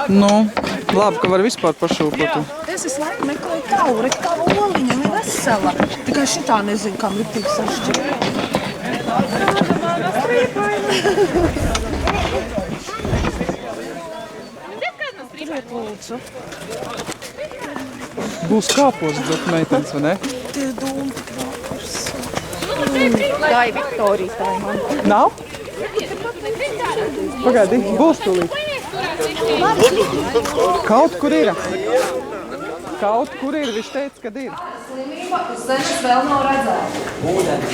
Nu, labi, ka var vispār pašūpot. Es visu laiku meklēju tauri, kā oliņa, viņa vesela. Tikai šitā nezinu, kam ir tik sašķirta. Turiet, lūdzu. Būs kāpos, bet meitenes, vai ne? Tie dūmi kvākars. Tā ir Viktorija, tā ir man. Nav? Pagaidi, būs tūlīt. Kaut kur ir. Kaut kur ir, viņš teica, kad ir. Slimība uz zemes vēl nav redzēta. Ūdens.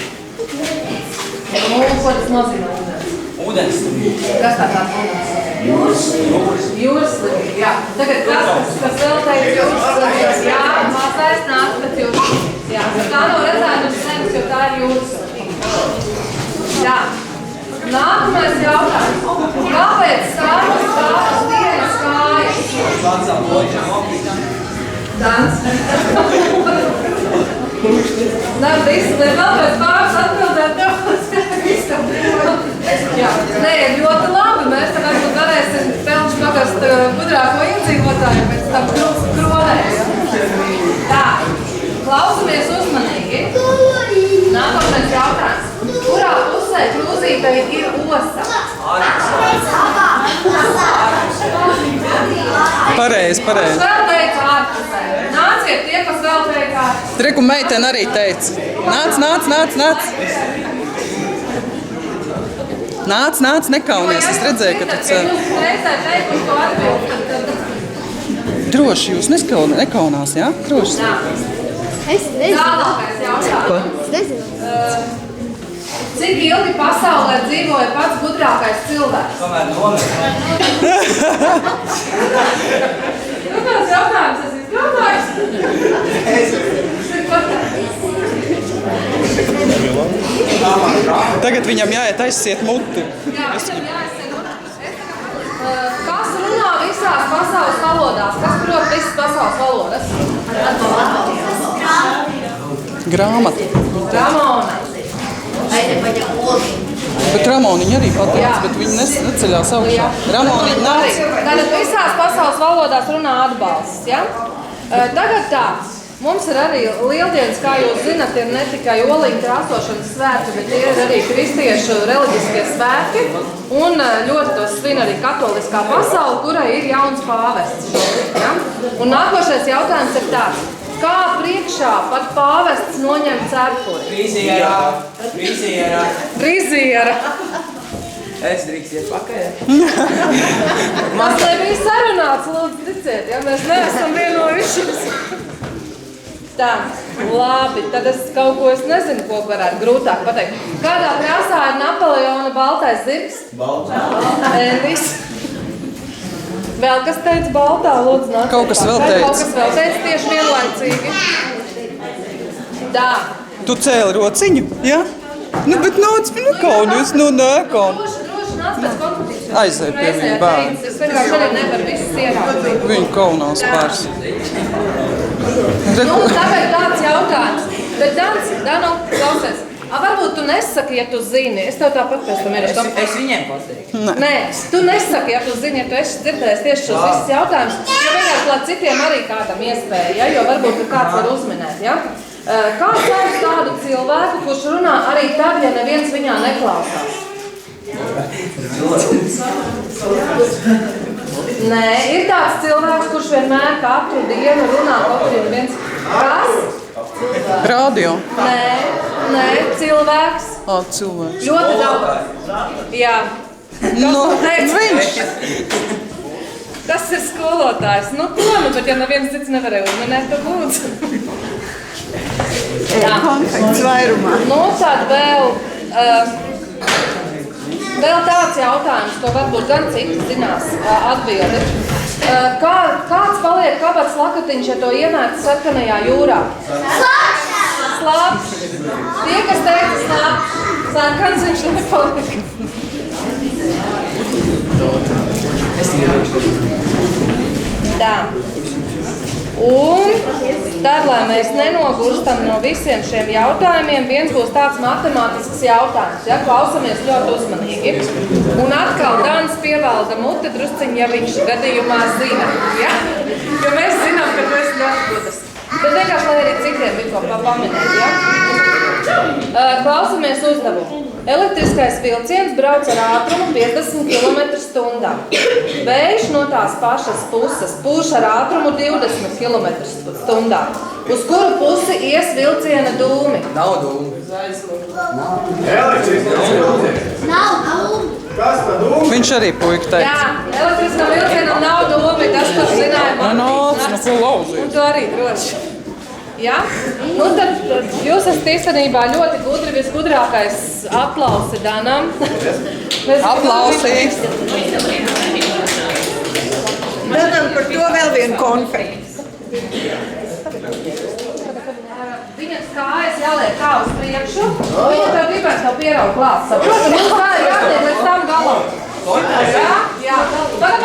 Ko tas nozīmē ūdens? Ūdens slimība. Kas tā tāds ūdens? Jūras slimība, jā. Tagad kas vēl teica jūras slimības? Jā, mācais nāk pēc jūras slimības. Jā, tā nav redzēta uz zemes, jo tā ir jūras slimība. Jā. Nākamais jautājums. Kāpēc stāvas dienas kājas? Dans. Nav visu, ne vēl pēc pāris atbildēt Jā. Nē, ļoti labi. Mēs te varbūt varēsim pelnši pagast gudrāko iedzīvotāju pēc tam kronē. Tā. Klausamies uzmanīgi. Nākamais jautājums. Kurā pusē krūzītei ir osa? Pareizi. Kas vēl teica ārpusē? Nāciet tie, kas vēl teica ārpusē. Triku meitene arī teica. Nāc. Nāc, nekaunies. Es redzēju, ka tu cer. Jūs reizē teikuši to atbildi. Droši jūs nekaunās, jā? Droši. Jā. Es nezinu. Tālākais jautājums. Es nezinu. Cik ilgi pasaulē dzīvoja pats gudrākais cilvēks? Tomēr nomēr. Kāds jautājums es izdomāju? Tagad viņam jāiet aizsiet muti. Jā, viņam jāizsaka. Kas runā visās pasaules valodās? Kas prot visas pasaules valodas? Grāmata. Ramona. Bet Ramoniņa arī pateica, bet viņi neceļās augšā. Ramoniņa nāc. Tātad visās pasaules valodās runā atbalsts, ja? Tagad tā. Mums ir arī lieldienas, kā jūs zinat, ir ne tikai oliņu krāsošanas svētki, bet ir arī kristiešu reliģiskie svētki. Un ļoti tos svin arī katoliskā pasaule, kurai ir jauns pāvests. Ja? Un nākošais jautājums ir tāds. Kā priekšā pat pāvests noņem cepuri? Friziera. Es drīkst iet pakaļ. Tas nebija sarunāts, lūdzu, ticiet, ja mēs neesam vienojušies. Tā, labi, tad es kaut ko nezinu, ko varētu grūtāk pateikt. Kādā krāsā ir Napoleona baltais zirgs? Baltā. Endis. Vēl kas teica baltā, lūdzu, nāc. Kaut kas vēl teica. Kaut kas vēl teica tieši vienlaicīgi. Tā. Tu cēli rociņu, jā? Nu, bet nāc, kaunies, nekaunies. Droši, nāc pēc konfliktīšanas. Aizej pie viņa bērnu. Es vienkārši arī nevaru visus ierādīt. Viņu kaunās pārs. Nu, tāpēc tāds jautājums. Bet Danu, klausies. Varbūt tu nesaki, ja tu zini. Es tev tāpat pēc tam iešu. Es viņiem pateiktu. Nē, tu nesaki, ja tu zini, ja tu esi dzirdējis tieši šos visus jautājumus. Jo vienkārši, lai citiem arī kādam iespēja, ja? Jo varbūt kāds var uzminēt. Ja? Kā sauc tādu cilvēku, kurš runā arī tad, ja neviens viņā neklausās? Nē, ir tāds cilvēks, kurš vienmēr katru dienu runā kaut kur viens. Kas? Radio. Nē, cilvēks. Cilvēks. Ļoti daudz. Jā. Nu, viņš. Tas ir skolotājs. Nu, bet ja neviens cits nevarēja uzmanēt, tad lūdzu. Jā. Konfekts vairumā. Nu, tad vēl tāds jautājums, ko varbūt gan citi zinās atbildi. Kāds paliek kabats lakatiņš, ja to iemēt sarkanajā jūrā? Slapš. Tie, kas teica slapš, sarkans viņš nepaliek. Tā. Un tad, lai mēs nenogurstam no visiem šiem jautājumiem, viens būs tāds matemātisks jautājums, ja, klausamies ļoti uzmanīgi. Un atkal Dans pievalda muti drusciņi, ja viņš gadījumā zina, ja? Jo mēs zinām, ka tu esi ļoti gudrs. Bet vienkārši, lai arī citiem ir ko paminēt, ja? Klausamies uzdevumu. Elektriskais vilciens brauc ar ātrumu 50 km/h. Vējš no tās pašas puses pūš ar ātrumu 20 km/h. Uz kuru pusi ies vilciena dūmi? Nav dūmi. Viņš arī puika teica. Jā, elektriskam vilcienam nav dūmi, tas, kas zināja man. Nu, ko lauzīt? Un tu arī droši. Ja? Nu, tad jūs esat īstenībā ļoti gudri, visgudrākais aplausi Danam. Aplausi! Danam par to vēl vienu konfekti. Viņas kājas jāliek kā uz priekšu, viņa tev gribēs tev pieraugt klāt. Saprotu, mums kā ir jātiek līdz tam galam. Jā, jā. Vēl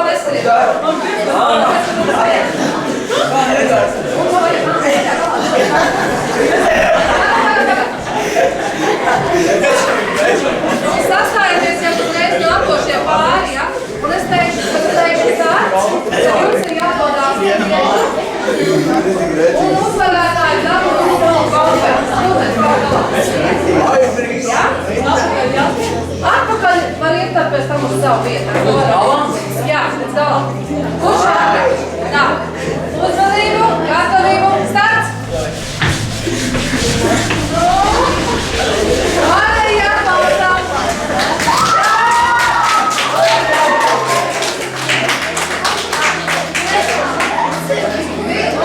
neskarīt. Sastājieties jau uzreiz nākošie pāri, ja? Un es teikšu, ka sāc, tad jums ir jādodās priekšu. Un uzvarētāji dabūs vēl konferences. Ja? Atpakaļ var iet pēc tam uz savu vietu. Jā, pēc galam. Kurš ārāk? Tā. Uzmanību, gatavību, starts! Arī jāpalsām!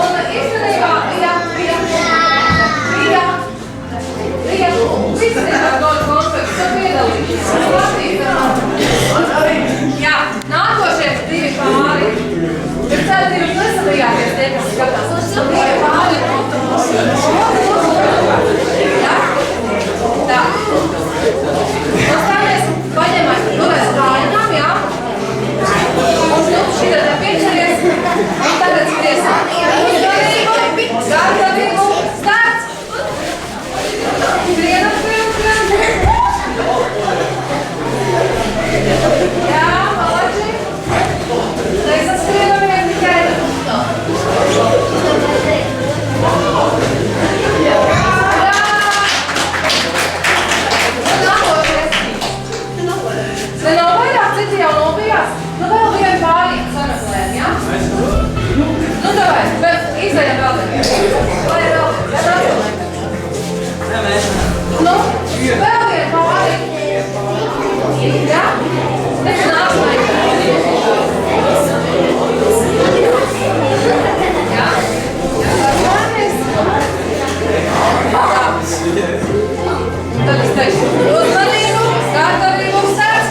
Un īstenībā visi nevar dot konspektu, tu piedalīties. Jā, nākošie divi pāri. Bet tad jūs nesadījāties tie, kas skatās. Divi pāri. Jā? Tā. Nostāmies, paņemais, turēs kājām, jā? Un šitā te piečaries. Un tagad skriesim. Uzmanību, gatavību, starts! Skrienam. Jā, malači. Nesaskrienam vien tikai. Te nav vairāk, citi jau nobijās. Nu vēl vienu pārīgu sameklējam, jā? Nu davai, bet izējam vēl vienu. Vai vēl vienu? Nu, vēl vienu pārīgu. Jā? Tev nāc laikā. Jā? Tad es teikšu, uzmanību, gatavību, starts!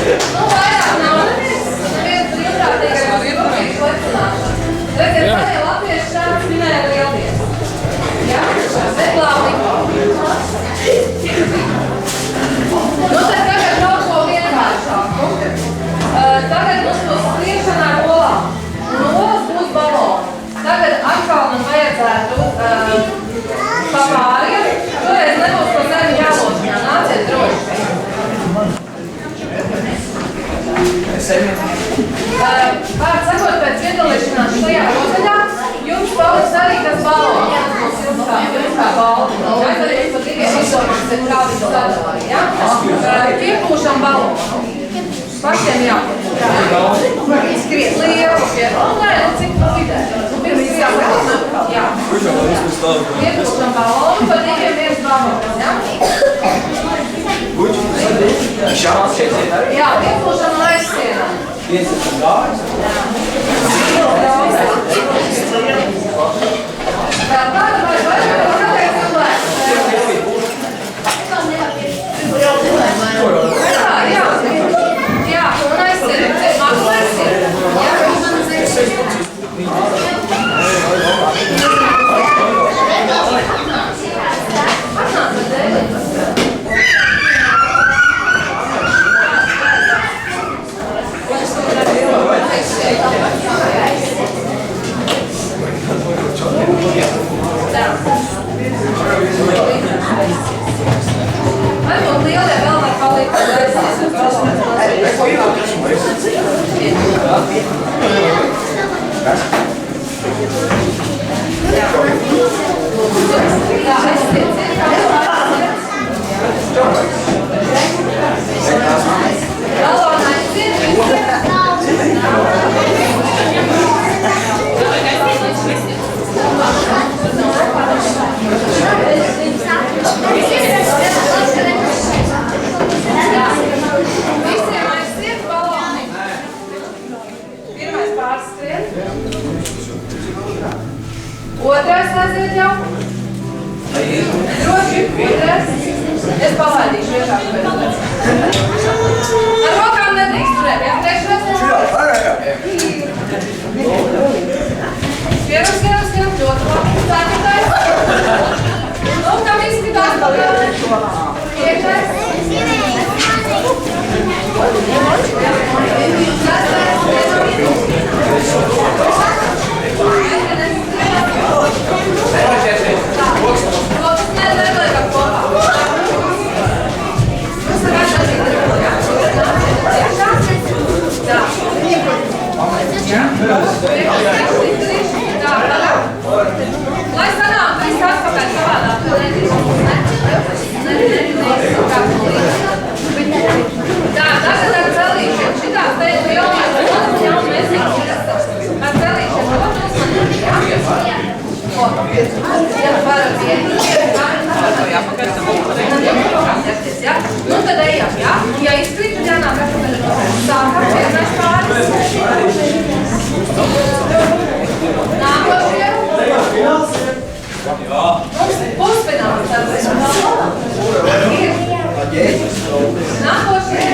Nu, vairāk nav neviens brīvprātīgais uzmanības lecināšana. Redziet, pārējie latvieši šāds minēja lieldies. Jā? Bet labi. Nu, tad tagad kaut ko vienkāršāku. Tagad mums būs skriešana ar olām. Un olas būs baloni. Tagad atkal man vajadzētu pa pāriem. Toreiz nebūs pa zemi jālošņā. Nāciet droši. Vārds sakot, pēc piedalīšanās šajā rotaļā jums paliks arī tas balons. Jums kā balons. Tad arī pa diviem izdomāsiet, kā viņu sadalāja. Ja? Piepūšam balonu. Pašiem jāpūš. Skriet lielu piepūšam. Nē, nu cik pa vidē. Nu pirms jāpūšam. Jā. Piepūšam balonu, pa diviem viens balons. Ja? Jā, piepūšam un aizsienam. Tā tāda vai kādreiz cilvēks? Jā, un aizsienam. Māku aizsienam. Jā. Otrais aiziet jau. Droši, otrais. Es palaidīšu viešāk pēc. Ar rokām nedrīkst turēt, jā? Trešais. Pirms, ļoti labi. Ceturtais. Nu, kam izskatās pagājuši? Piektais. Lai sanāk, viss atpakaļ savādāk. Tā, tagad ar celīšiem. Šitās te ir jauna mēsīgas. Ar celīšiem ļoti uzmanīgi, jā? Ja varat nu tad ejam, jā? Ja izkrīt, tad jānāk atpakaļ. Sākam, pirmais pāris. Nākošie. Mums pusfināls tāpēc. Nākošie.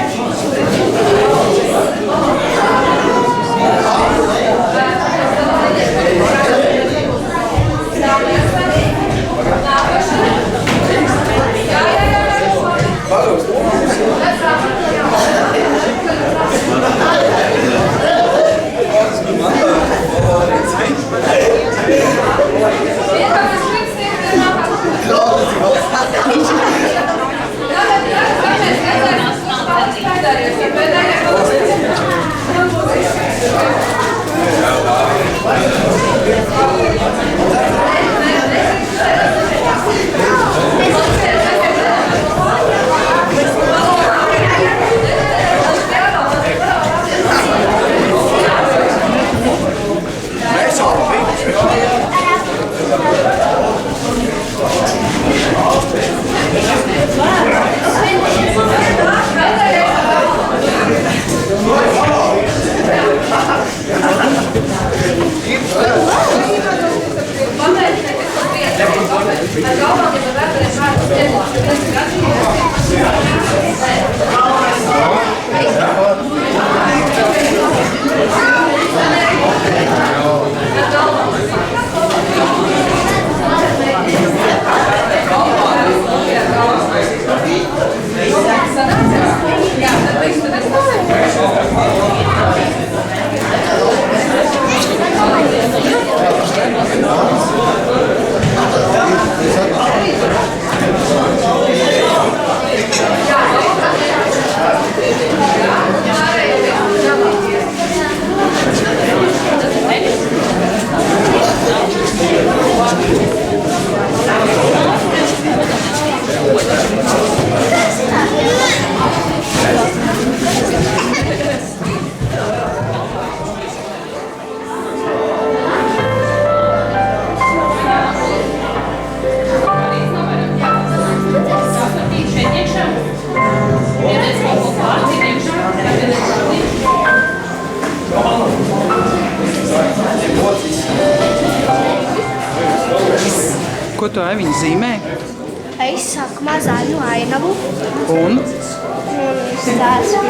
Ko tu Aiviņa zīmē? Es sākumā zaļu ainavu Un? un stāstu.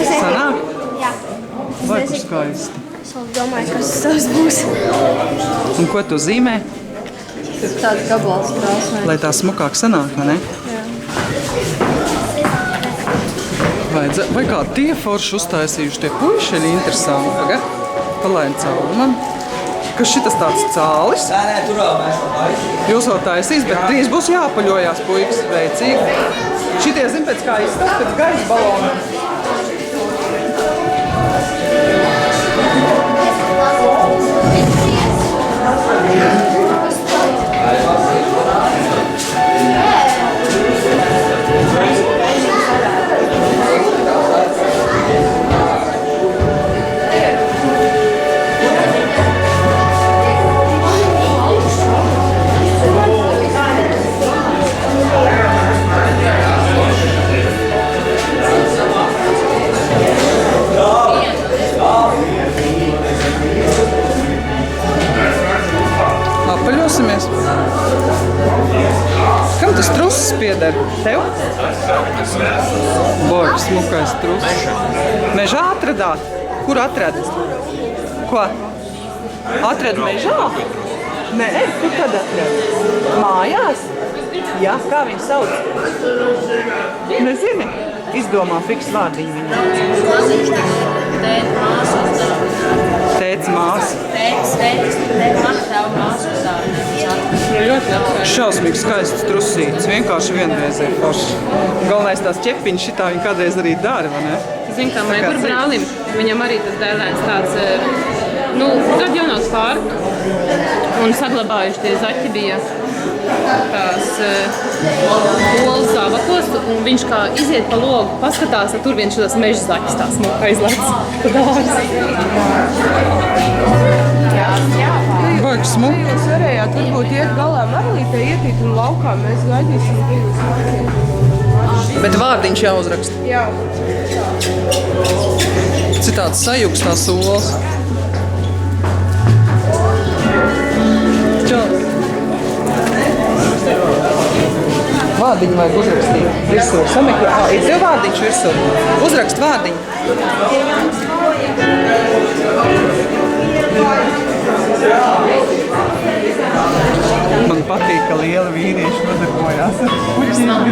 Sanāk? Jā. Vai kur skaisti? Es vēl domāju, kas tas būs. Un ko tu zīmē? Tāds gabals krāsmē. Lai tā smukāk sanāk, vai ne? Vai kādi tie forši uztaisījuši tie puiši ir interesanti? Pagad, palaid cauri man. Kas šitas tāds cālis? Nē, tur vēl mēs to taisīsim. Jūs vēl taisīs, bet drīz būs jāpaļojās, puikas, veicīgi. Šitie, zin, pēc kā izstāst, pēc gaisa balona. Apaļosimies. Kam tas trusis pieder? Tev? Boļ, smukais trusis. Mežā atradāt? Kur atrad? Ko? Atrad mežā? Nē, kur tad atrad? Mājās? Jā, kā viņu sauc? Nezini? Izdomā fiks vārdiņu viņu. Tēts māsa. Šausmīgi skaists trusītis, vienkārši vienreizē forši. Galvenais tās ķepiņas šitā viņa kādreiz arī dara, vai ne? Zin, kā Maigur brālim, viņam arī tas dēlēns tāds, gadu jaunāks pārku un saglabājuši tie zaķi bija tās olas zābakos, un viņš kā iziet pa logu, paskatās, tur viens šos meža zaķis tās smuk aizlēts. Baigi smuki. Jūs varējāt varbūt iet galā Marlītē, ietīt un laukā mēs gaidīsim divus. Bet vārdiņš jāuzraksta. Jā. Citāds sajūgs tās olas. Čau. Vārdiņu vajag uzrakstīt virsū. Sameklē. Ir tev vārdiņš virsū. Uzrakst vārdiņu. Man patīk, ka liela vīrieši nodarbojās ar puķiem.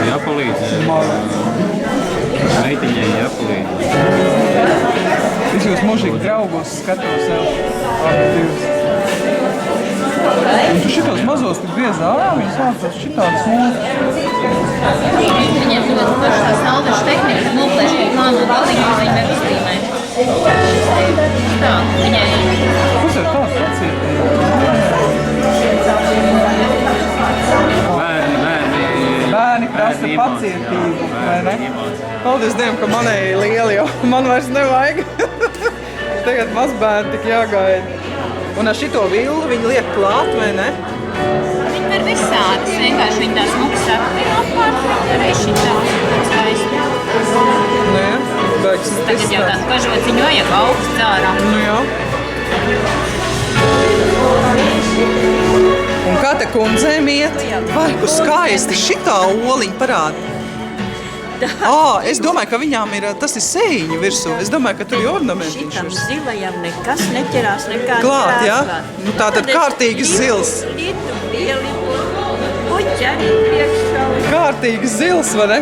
Jāpalīdz. Meitiņai jāpalīdz. Es jūs mūžīgi draugos skatos sev. Un tu šitos mazos tik griez ārā, viņi sācās šitādas mūs. Viņiem ļoti paši tā saldaša tehnika, noplēš kaut plānu galīgi, un viņi nevar uztīmēt. Tā, viņai... Kas ir tāds pacietīgi? Bērni prasa pacietību, vai ne? Paldies Dievam, ka manēji lieli jau. Man vairs nevajag. Tagad mazbērni tik jāgaida. Un ar šito villu viņi liek klāt, vai ne? Viņi var visādas, vienkārši viņi tās mukas apvien apkārt, arī šitā skaisti. Nu jā, baigs. Tagad jau tādu kažociņu vajag augsts ārā. Nu jā. Un kā te kundzēm iet? Vai, kur skaisti šitā oliņa parāda. Es domāju, ka viņām ir, tas ir sējiņu virsū. Es domāju, ka tur ir ornamentiņš Šitam virsū. zilajam nekas neķerās, nekāda Klāt, jā? krāsā. Nu, tātad kārtīgi zils. Litu pieliku, puķi arī priekšā. Kārtīgi zils, vai ne?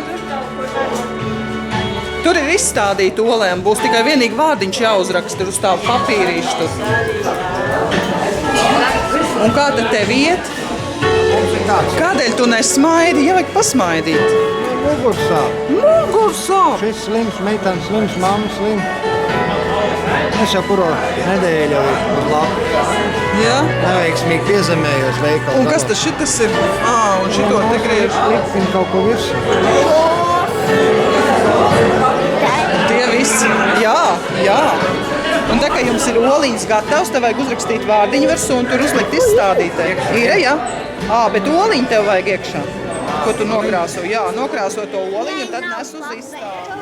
Tur ir izstādīta olēm, būs tikai vienīgi vārdiņš jāuzraksta uz tā papīrīšu tur. Un kā tad tev iet? Kādēļ tu nesmaidi? Jā, vajag pasmaidīt. Mugursāp. Mugursāp! Šis slims, meitens slims, mamma slim. Es jau kuro nedēļu jau uz lapu. Jā? Neveiksmīgi piezemējos veikalu. Un kas tas šitas ir? Un šito te griež. Liksim kaut ko virsū. Tie visi. Jā. Un tā kā jums ir oliņas gatavs, tev vajag uzrakstīt vārdiņu virsū un tur uzlikt izstādītē. Ir, jā? Bet oliņu tev vajag iekšā. Ko tu nokrāso? Jā, nokrāso to oliņu un tad nes uz izstādi.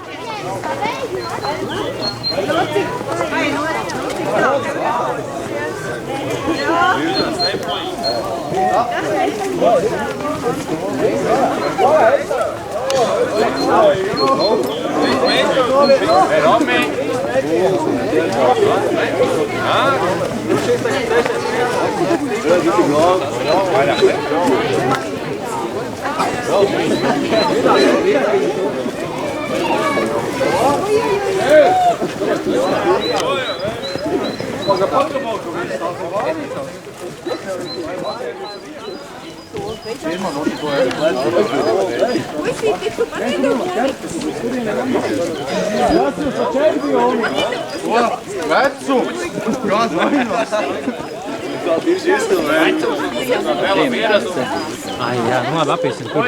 Ai, jā, nu labi, apiesim. Kur?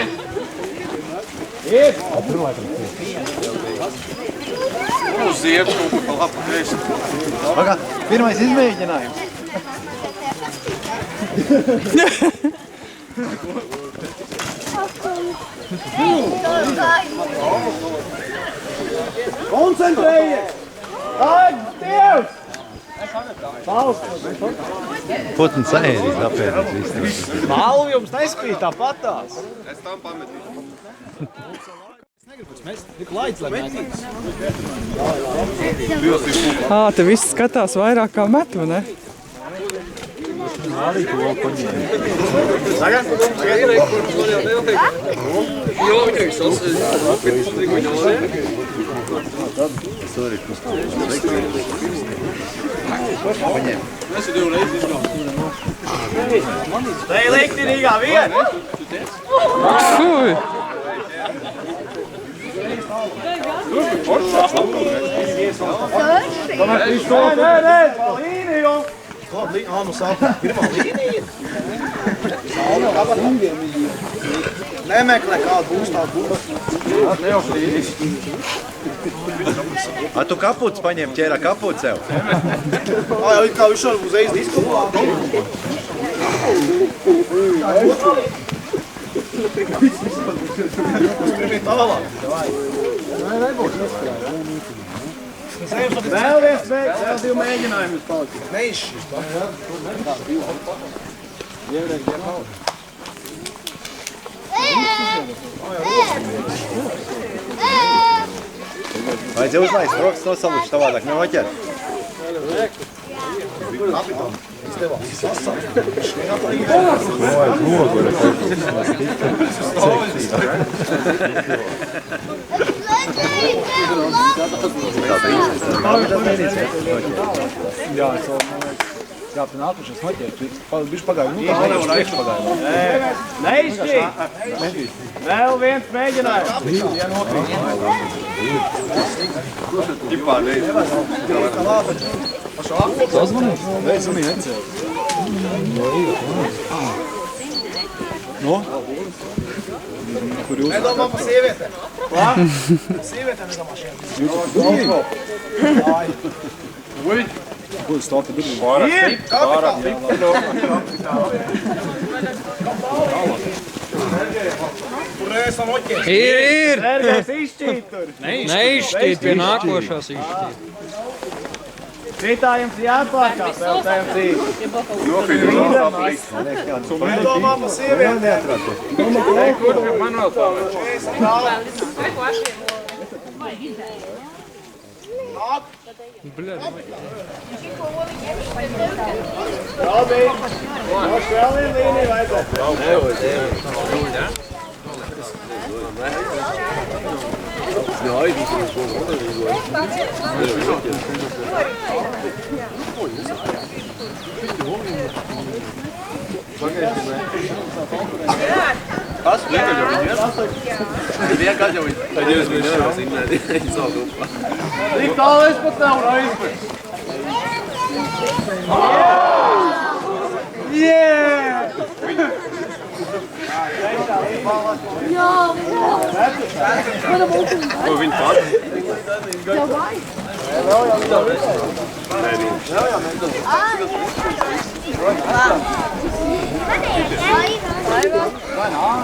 Uz ziepes kaut kur pa lapu kreisi. Pagā, pirmais izmēģinājums. Koncentrējies! Ai, Dievs! Putns ēdīs, apēdīt visu. Malvu jums nespīd tāpatās. Es tam pametīšu. Te viss skatās vairāk kā metu, ne? Tā ir lektinīgā vieta! Ui! Nē, pa līniju! Nu sāpā, pirmā līnija! Nemeklē kādu būs tā būs. A tu kaputs paņem, ķērā kaputs sev? Ai, jau kā viņš var uzreiz diskopāt. Vēl viens beigs, vēl divi mēģinājumus palikt. Neizšķist. Vajadzēja uzlaist, rokas nosaluši, savādāk nevaķer. Jā, tu nākušas noķēt. Bišķi pagāju. Nu, tā nevar priekš pagāju. Neizšķīt. Vēl viens mēģinājums. Ģipā neizšķīt. Sazvanīt? Nē, zvanīt necēl. No? Kur jūs? Nedomā par sievietēm. Sievietēm nedomā šiem. Ui! Ko jūs stāti durvī? Ir! Kapitāli! Kur esam oķēs? Ir! Sergejs izšķīt tur. Neizšķīt pie nākošās izšķīt. Citā jums jāpārkāp vēl tajam cīt. Nedomā par sievietēm. Kur man vēl pavēc? Labi, mums vēl viena līnija vajadzētu. Kas? Vienkārši jau viņi ir? Vienkārši jau viņi ir. Tad jūs viņi nevar zināt, viņi savu grupā. Tik tālu es pat nevaru aizpēc. Yeah! Ko viņi pats? Vai, vai.